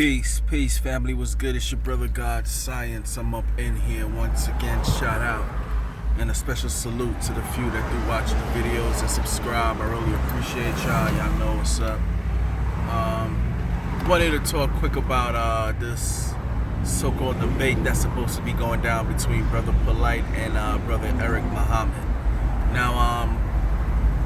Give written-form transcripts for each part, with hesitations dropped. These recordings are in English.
Peace, family. What's good? It's your brother God Science. I'm up in here once again. Shout out and a special salute to the few that do watch the videos and subscribe. I really appreciate y'all. Y'all know what's up. Wanted to talk quick about this so-called debate that's supposed to be going down between brother Polight and brother Eric Muhammad. Now,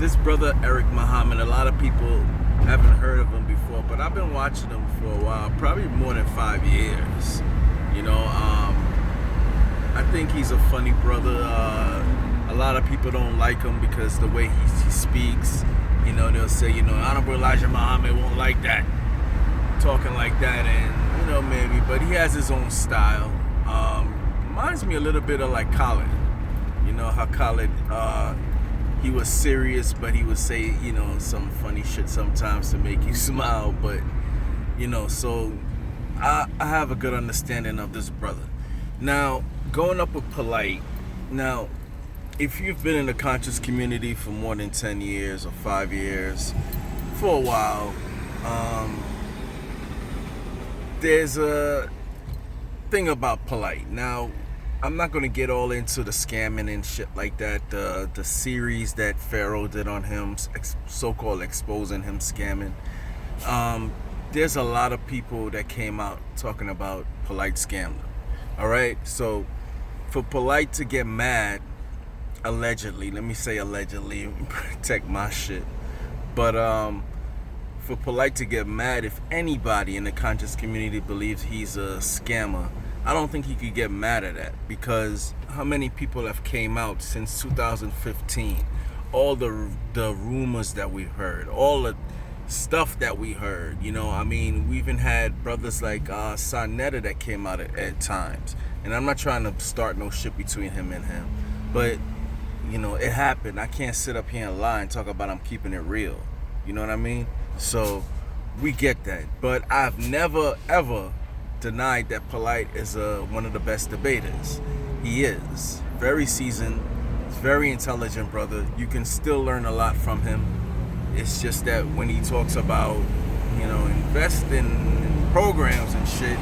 this brother Eric Muhammad, a lot of people haven't heard of him before, but I've been watching him for a while, probably more than 5 years. I think he's a funny brother. A lot of people don't like him because the way he speaks. They'll say, Honorable Elijah Muhammad won't like that, talking like that, and maybe, but he has his own style. Reminds me a little bit of like Khaled. How Khaled, he was serious, but he would say, some funny shit sometimes to make you smile. But, so I have a good understanding of this brother. Now, going up with Polight. Now, if you've been in the conscious community for more than 10 years or 5 years, for a while, there's a thing about Polight. Now, I'm not going to get all into the scamming and shit like that. The series that Pharaoh did on him, so-called exposing him scamming. There's a lot of people that came out talking about Polight scammed them. All right? So for Polight to get mad, allegedly, let me say allegedly, protect my shit. But for Polight to get mad, if anybody in the conscious community believes he's a scammer, I don't think he could get mad at that, because how many people have came out since 2015? All the rumors that we've heard, all the stuff that we heard, we even had brothers like Sonetta that came out at times. And I'm not trying to start no shit between him and him, but it happened. I can't sit up here and lie and talk about I'm keeping it real. You know what I mean? So we get that. But I've never ever denied that Polight is one of the best debaters. He is very seasoned, very intelligent brother. You can still learn a lot from him. It's just that when he talks about investing in programs and shit,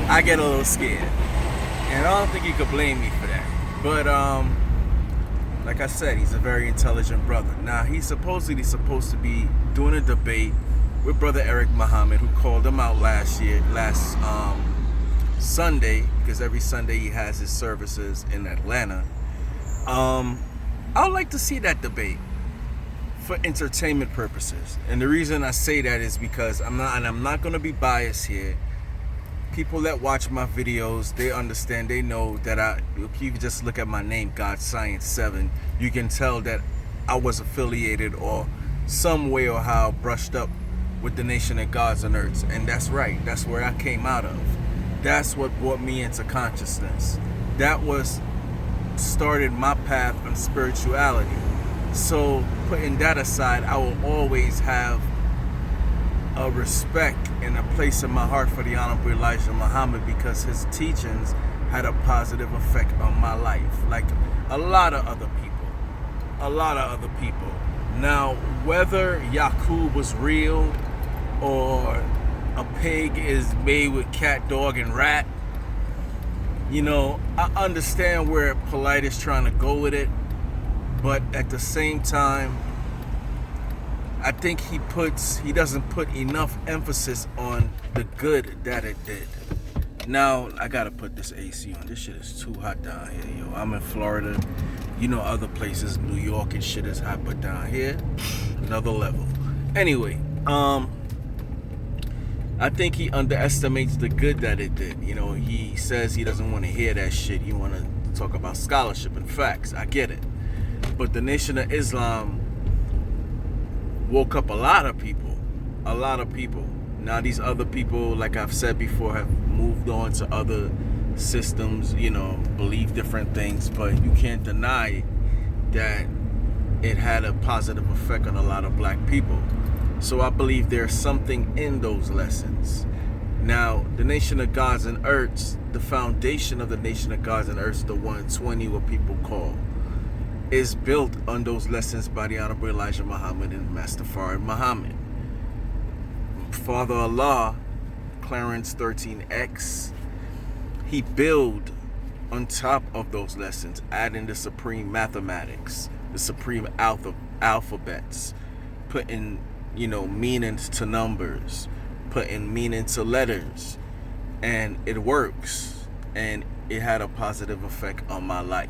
I get a little scared, and I don't think you could blame me for that. But like I said, he's a very intelligent brother. Now, he's supposedly supposed to be doing a debate with brother Eric Muhammad, who called him out last Sunday, because every Sunday he has his services in Atlanta. I would like to see that debate for entertainment purposes. And the reason I say that is because I'm not going to be biased here. People that watch my videos, they understand, they know that if you just look at my name, God Science 7, you can tell that I was affiliated or some way or how brushed up with the Nation of Gods and Earths. And that's right, that's where I came out of. That's what brought me into consciousness. That was started my path on spirituality. So putting that aside, I will always have a respect and a place in my heart for the Honorable Elijah Muhammad, because his teachings had a positive effect on my life, like a lot of other people. Now, whether Yaqub was real or a pig is made with cat, dog, and rat, I understand where Polight is trying to go with it, but at the same time, I think he doesn't put enough emphasis on the good that it did. Now, I gotta put this AC on. This shit is too hot down here, yo. I'm in Florida. Other places, New York and shit is hot, but down here, another level. Anyway, I think he underestimates the good that it did. He says he doesn't want to hear that shit. He want to talk about scholarship and facts. I get it. But the Nation of Islam woke up a lot of people. Now these other people, like I've said before, have moved on to other systems, believe different things, but you can't deny that it had a positive effect on a lot of black people. So I believe there's something in those lessons. Now, the Nation of Gods and Earths, the foundation of the Nation of Gods and Earths, the 120, what people call, is built on those lessons by the Honorable Elijah Muhammad and Master Farid Muhammad. Father Allah Clarence 13X, he built on top of those lessons, adding the supreme mathematics, the supreme alphabets, putting, meanings to numbers, putting meaning to letters, and it works, and it had a positive effect on my life.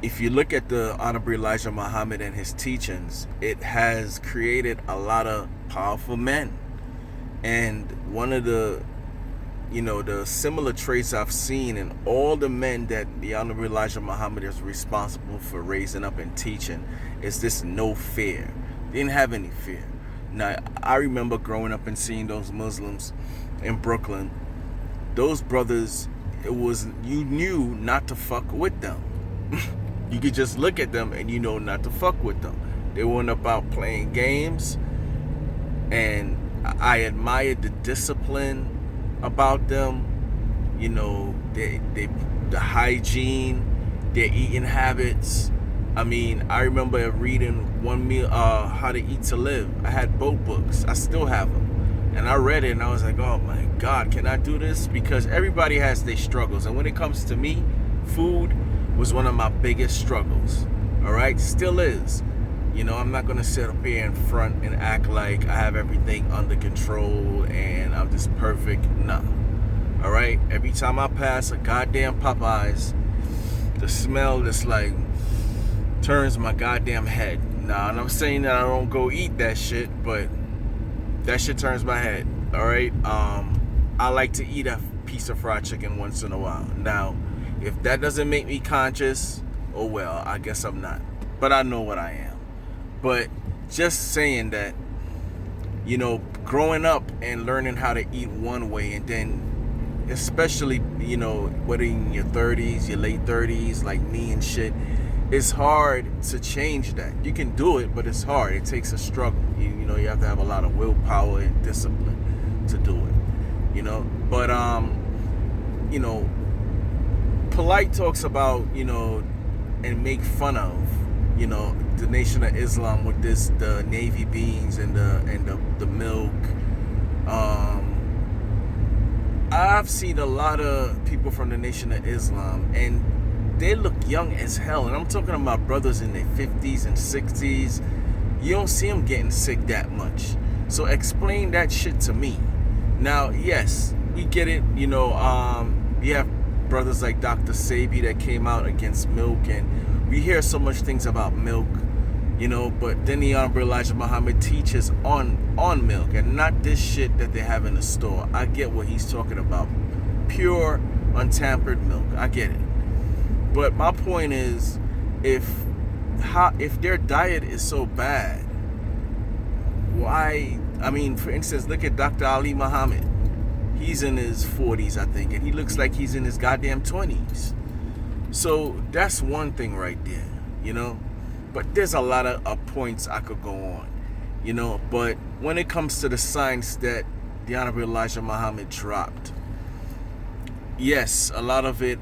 If you look at the Honorable Elijah Muhammad and his teachings, it has created a lot of powerful men. And one of the similar traits I've seen in all the men that the Honorable Elijah Muhammad is responsible for raising up and teaching is this no fear. They didn't have any fear. Now, I remember growing up and seeing those Muslims in Brooklyn. Those brothers, you knew not to fuck with them. You could just look at them and you know not to fuck with them. They weren't about playing games. And I admired the discipline about them. The hygiene, their eating habits. I mean, I remember reading one meal, How to Eat to Live. I had both books. I still have them. And I read it and I was like, oh my God, can I do this? Because everybody has their struggles. And when it comes to me, food was one of my biggest struggles. All right? Still is. I'm not going to sit up here in front and act like I have everything under control and I'm just perfect. No. All right? Every time I pass a goddamn Popeyes, the smell just like turns my goddamn head. Now, and I'm saying that I don't go eat that shit, but that shit turns my head. All right? I like to eat a piece of fried chicken once in a while. Now, if that doesn't make me conscious, oh well, I guess I'm not. But I know what I am. But just saying that, growing up and learning how to eat one way, and then especially, whether in your 30s, your late 30s, like me and shit, it's hard to change that. You can do it, but it's hard. It takes a struggle. You have to have a lot of willpower and discipline to do it. But Polight talks about, and make fun of, the Nation of Islam with the navy beans and the milk. I've seen a lot of people from the Nation of Islam, and they look young as hell. And I'm talking about brothers in their 50s and 60s. You don't see them getting sick that much. So explain that shit to me. Now, yes, we get it. We have brothers like Dr. Sabi that came out against milk, and we hear so much things about milk, but then the Honorable Elijah Muhammad teaches on milk and not this shit that they have in the store. I get what he's talking about. Pure, untampered milk. I get it. But my point is, if their diet is so bad, why? I mean, for instance, look at Dr. Ali Muhammad. He's in his 40s, I think, and he looks like he's in his goddamn 20s. So that's one thing right there, But there's a lot of points I could go on, But when it comes to the science that the Honorable Elijah Muhammad dropped, yes, a lot of it,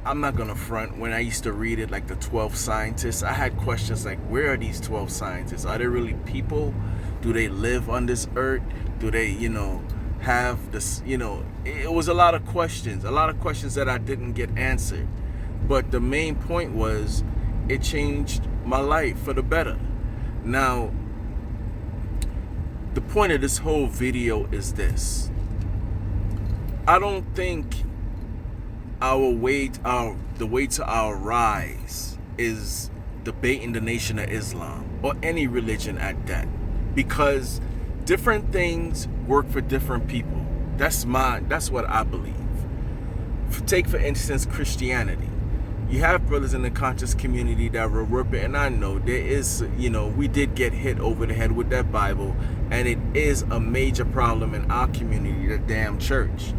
I'm not going to front. When I used to read it, like the 12 scientists, I had questions like, where are these 12 scientists? Are they really people? Do they live on this earth? Do they, have this, it was a lot of questions that I didn't get answered. But the main point was, it changed my life for the better. Now, the point of this whole video is this. I don't think the way to our rise is debating the Nation of Islam, or any religion at that, because different things work for different people. That's what I believe. Take, for instance, Christianity. You have brothers in the conscious community that were working, and I know there is, we did get hit over the head with that Bible, and it is a major problem in our community, the damn church.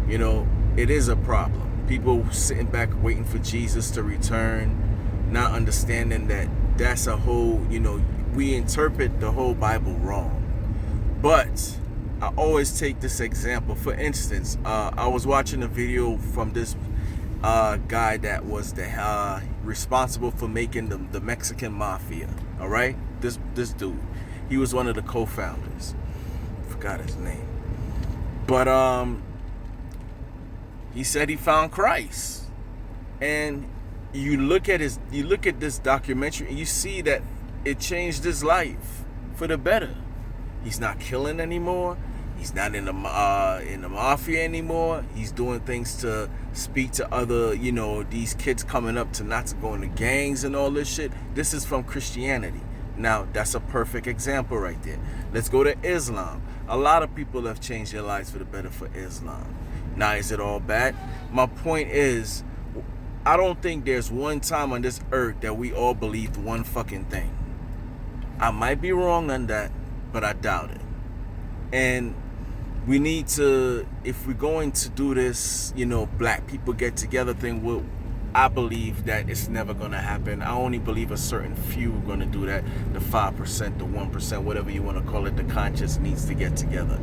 It is a problem. People sitting back waiting for Jesus to return, not understanding that that's a whole, we interpret the whole Bible wrong. But I always take this example. For instance, I was watching a video from this guy that was the responsible for making the Mexican mafia. All right, this dude, he was one of the co-founders. forgot his name. But he said he found Christ. And you look at this documentary and you see that it changed his life for the better. He's not killing anymore. He's not in the mafia anymore. He's doing things to speak to other, these kids coming up to not to go into gangs and all this shit. This is from Christianity. Now, that's a perfect example right there. Let's go to Islam. A lot of people have changed their lives for the better for Islam. Now, is it all bad? My point is, I don't think there's one time on this earth that we all believed one fucking thing. I might be wrong on that, but I doubt it. And we need to, if we're going to do this, black people get together thing, I believe that it's never going to happen. I only believe a certain few are going to do that. The 5%, the 1%, whatever you want to call it, the conscious needs to get together.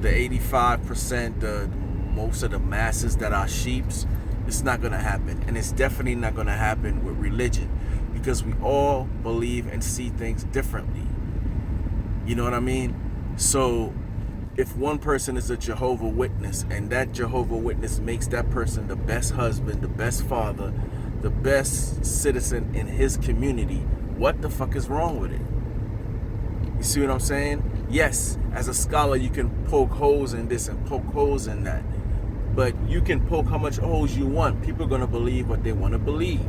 The 85%, most of the masses that are sheeps, it's not going to happen. And it's definitely not going to happen with religion, because we all believe and see things differently. You know what I mean? So if one person is a Jehovah's Witness and that Jehovah's Witness makes that person the best husband, the best father, the best citizen in his community, what the fuck is wrong with it? You see what I'm saying? Yes, as a scholar, you can poke holes in this and poke holes in that. But you can poke how much holes you want. People are going to believe what they want to believe.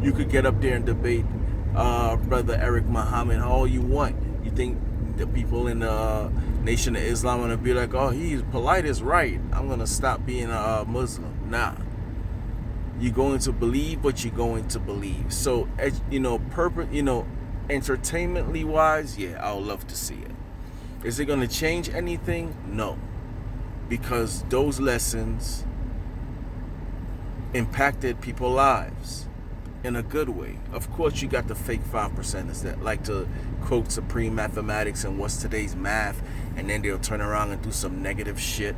You could get up there and debate Brother Eric Muhammad all you want. You think the people in the Nation of Islam are going to be like, oh, Polight is right, I'm going to stop being a Muslim. Nah. You're going to believe what you're going to believe. So, entertainmentally wise, yeah, I would love to see it. Is it going to change anything? No. Because those lessons impacted people's lives in a good way. Of course, you got the fake 5%ers that like to quote supreme mathematics and what's today's math, and then they'll turn around and do some negative shit,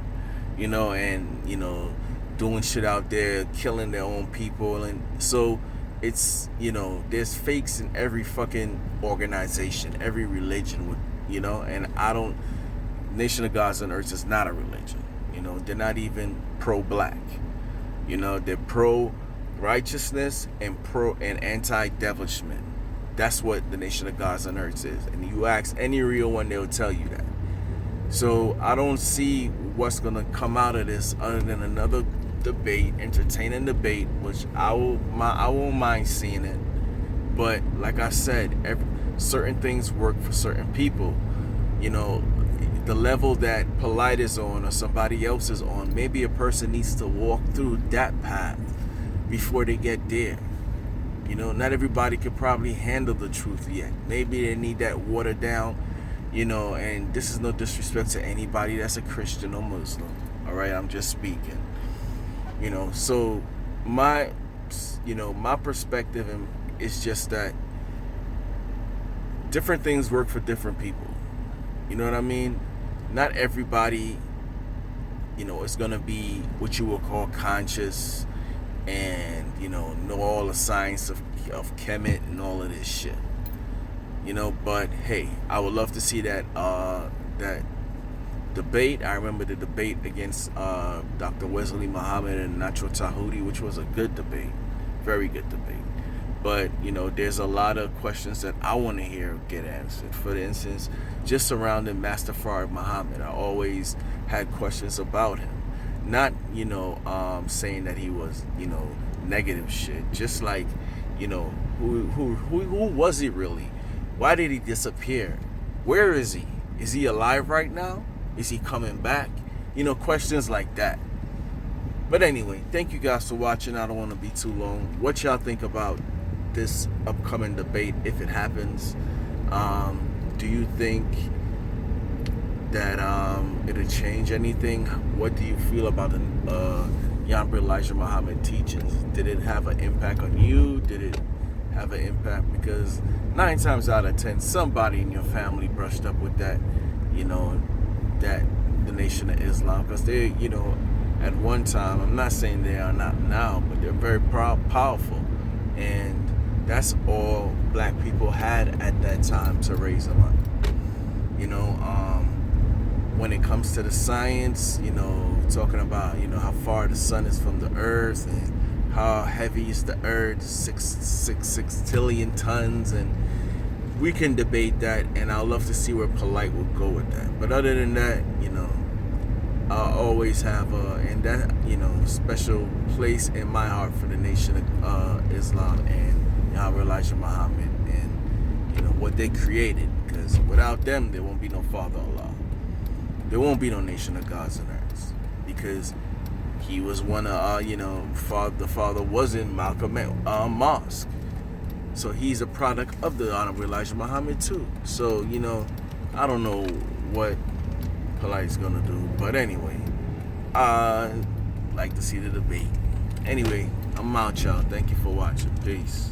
doing shit out there, killing their own people. And so it's, there's fakes in every fucking organization, every religion, and Nation of Gods on Earth is not a religion. They're not even pro-black. They're pro-righteousness and anti-devilishment. That's what the Nation of Gods on Earth is. And you ask any real one, they'll tell you that. So I don't see what's going to come out of this other than another debate, entertaining debate, which I won't mind seeing it. But like I said, certain things work for certain people. The level that Polight is on or somebody else is on, maybe a person needs to walk through that path before they get there. Not everybody could probably handle the truth yet. Maybe they need that watered down, and this is no disrespect to anybody that's a Christian or Muslim. All right, I'm just speaking. So my perspective is just that different things work for different people. You know what I mean? Not everybody, is going to be what you would call conscious and, know all the science of Kemet and all of this shit. But hey, I would love to see that debate. I remember the debate against Dr. Wesley Muhammad and Nacho Tahuti, which was a good debate. Very good debate. But, there's a lot of questions that I want to hear get answered. For instance, just surrounding Master Fard Muhammad, I always had questions about him. Not, saying that he was, negative shit. Just like, who was he really? Why did he disappear? Where is he? Is he alive right now? Is he coming back? Questions like that. But anyway, thank you guys for watching. I don't want to be too long. What y'all think about this upcoming debate, if it happens? Do you think that it'll change anything? What do you feel about the Yamber Elijah Muhammad teachings? Did it have an impact on you? Did it have an impact? Because 9 times out of 10, somebody in your family brushed up with that, that the Nation of Islam. Because they, at one time, I'm not saying they are not now, but they're very powerful. And that's all black people had at that time to raise them up. when it comes to the science, talking about how far the sun is from the earth and how heavy is the earth, 6 trillion tons, and we can debate that, and I'd love to see where Polight will go with that. But other than that, I always have special place in my heart for the Nation of Islam and Yahweh Elijah Muhammad and what they created. Because without them, there won't be no Father Allah. There won't be no nation of gods and earths. Because he was one of the father was in Malcolm Mosque. So he's a product of the Honorable Elijah Muhammad too. So I don't know what Polight's gonna do, but anyway, I like to see the debate. Anyway, I'm out, y'all. Thank you for watching. Peace.